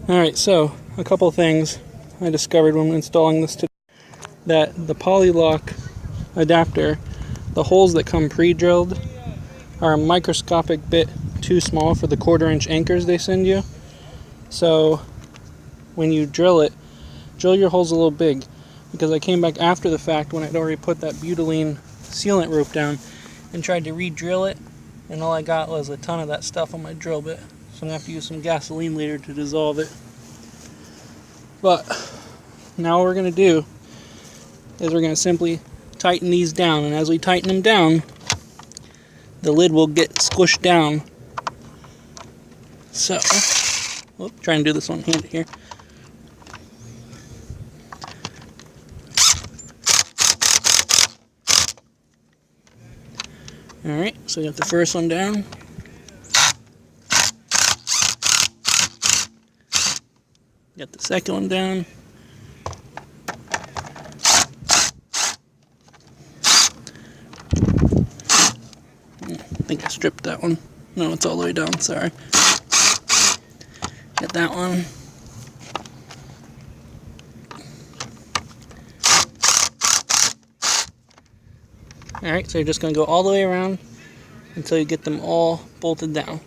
Alright, so a couple things I discovered when installing this today. That the Polylock adapter, the holes that come pre-drilled are a microscopic bit too small for the 1/4-inch anchors they send you. So when you drill it, drill your holes a little big, because I came back after the fact when I'd already put that butylene sealant rope down and tried to re-drill it, and all I got was a ton of that stuff on my drill bit. So I'm going to have to use some gasoline later to dissolve it. But now what we're going to do is we're going to simply tighten these down, and as we tighten them down, the lid will get squished down. So, try and do this one-handed here. Alright, so we got the first one down. Got the second one down. I think I stripped that one. No, it's all the way down, sorry. Got that one. Alright, so you're just going to go all the way around until you get them all bolted down.